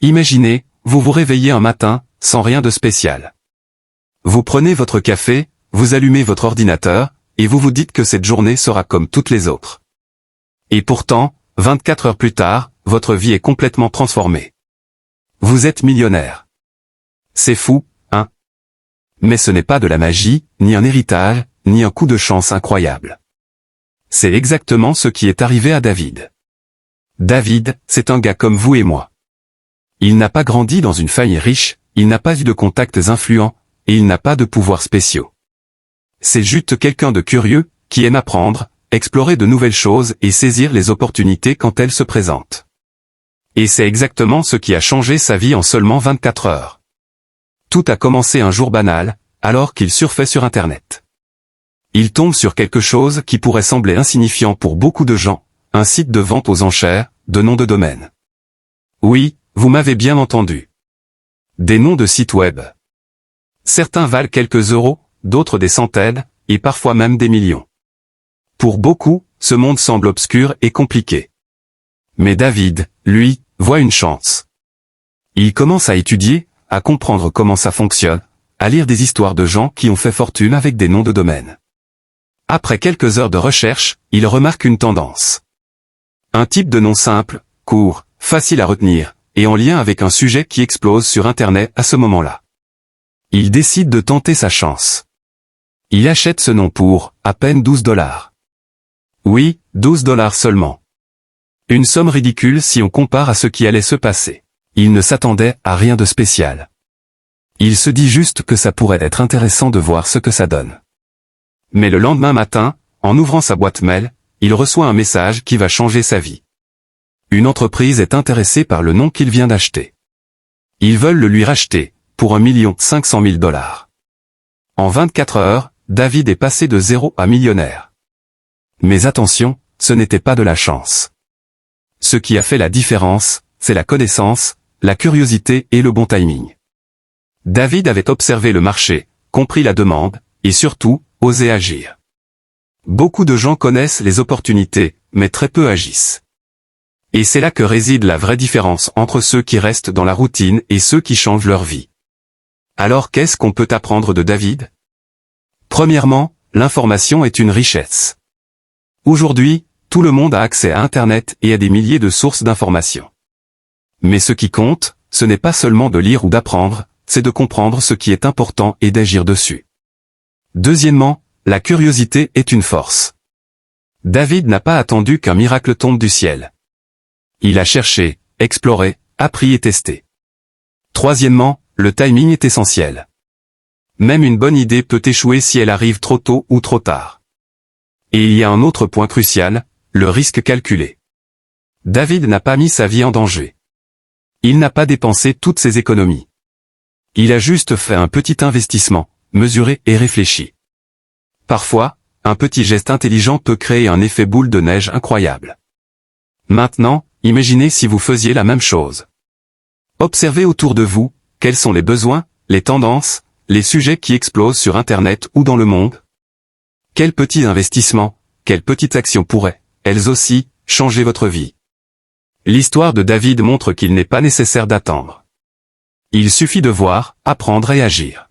Imaginez, vous vous réveillez un matin, sans rien de spécial. Vous prenez votre café, vous allumez votre ordinateur, et vous vous dites que cette journée sera comme toutes les autres. Et pourtant, 24 heures plus tard, votre vie est complètement transformée. Vous êtes millionnaire. C'est fou, hein? Mais ce n'est pas de la magie, ni un héritage, ni un coup de chance incroyable. C'est exactement ce qui est arrivé à David. David, c'est un gars comme vous et moi. Il n'a pas grandi dans une famille riche, il n'a pas eu de contacts influents, et il n'a pas de pouvoirs spéciaux. C'est juste quelqu'un de curieux, qui aime apprendre, explorer de nouvelles choses et saisir les opportunités quand elles se présentent. Et c'est exactement ce qui a changé sa vie en seulement 24 heures. Tout a commencé un jour banal, alors qu'il surfait sur Internet. Il tombe sur quelque chose qui pourrait sembler insignifiant pour beaucoup de gens, un site de vente aux enchères, de noms de domaine. Oui, vous m'avez bien entendu. Des noms de sites web. Certains valent quelques euros, d'autres des centaines, et parfois même des millions. Pour beaucoup, ce monde semble obscur et compliqué. Mais David, lui, voit une chance. Il commence à étudier, à comprendre comment ça fonctionne, à lire des histoires de gens qui ont fait fortune avec des noms de domaine. Après quelques heures de recherche, il remarque une tendance. Un type de nom simple, court, facile à retenir, et en lien avec un sujet qui explose sur Internet à ce moment-là. Il décide de tenter sa chance. Il achète ce nom pour, à peine 12 $. Oui, 12 $ seulement. Une somme ridicule si on compare à ce qui allait se passer. Il ne s'attendait à rien de spécial. Il se dit juste que ça pourrait être intéressant de voir ce que ça donne. Mais le lendemain matin, en ouvrant sa boîte mail, il reçoit un message qui va changer sa vie. Une entreprise est intéressée par le nom qu'il vient d'acheter. Ils veulent le lui racheter, pour 1 500 000 $. En 24 heures, David est passé de zéro à millionnaire. Mais attention, ce n'était pas de la chance. Ce qui a fait la différence, c'est la connaissance, la curiosité et le bon timing. David avait observé le marché, compris la demande, et surtout, osé agir. Beaucoup de gens connaissent les opportunités, mais très peu agissent. Et c'est là que réside la vraie différence entre ceux qui restent dans la routine et ceux qui changent leur vie. Alors qu'est-ce qu'on peut apprendre de David? Premièrement, l'information est une richesse. Aujourd'hui, tout le monde a accès à Internet et à des milliers de sources d'informations. Mais ce qui compte, ce n'est pas seulement de lire ou d'apprendre, c'est de comprendre ce qui est important et d'agir dessus. Deuxièmement, la curiosité est une force. David n'a pas attendu qu'un miracle tombe du ciel. Il a cherché, exploré, appris et testé. Troisièmement, le timing est essentiel. Même une bonne idée peut échouer si elle arrive trop tôt ou trop tard. Et il y a un autre point crucial, le risque calculé. David n'a pas mis sa vie en danger. Il n'a pas dépensé toutes ses économies. Il a juste fait un petit investissement, mesuré et réfléchi. Parfois, un petit geste intelligent peut créer un effet boule de neige incroyable. Maintenant, imaginez si vous faisiez la même chose. Observez autour de vous, quels sont les besoins, les tendances, les sujets qui explosent sur Internet ou dans le monde. Quels petits investissements, quelles petites actions pourraient, elles aussi, changer votre vie. L'histoire de David montre qu'il n'est pas nécessaire d'attendre. Il suffit de voir, apprendre et agir.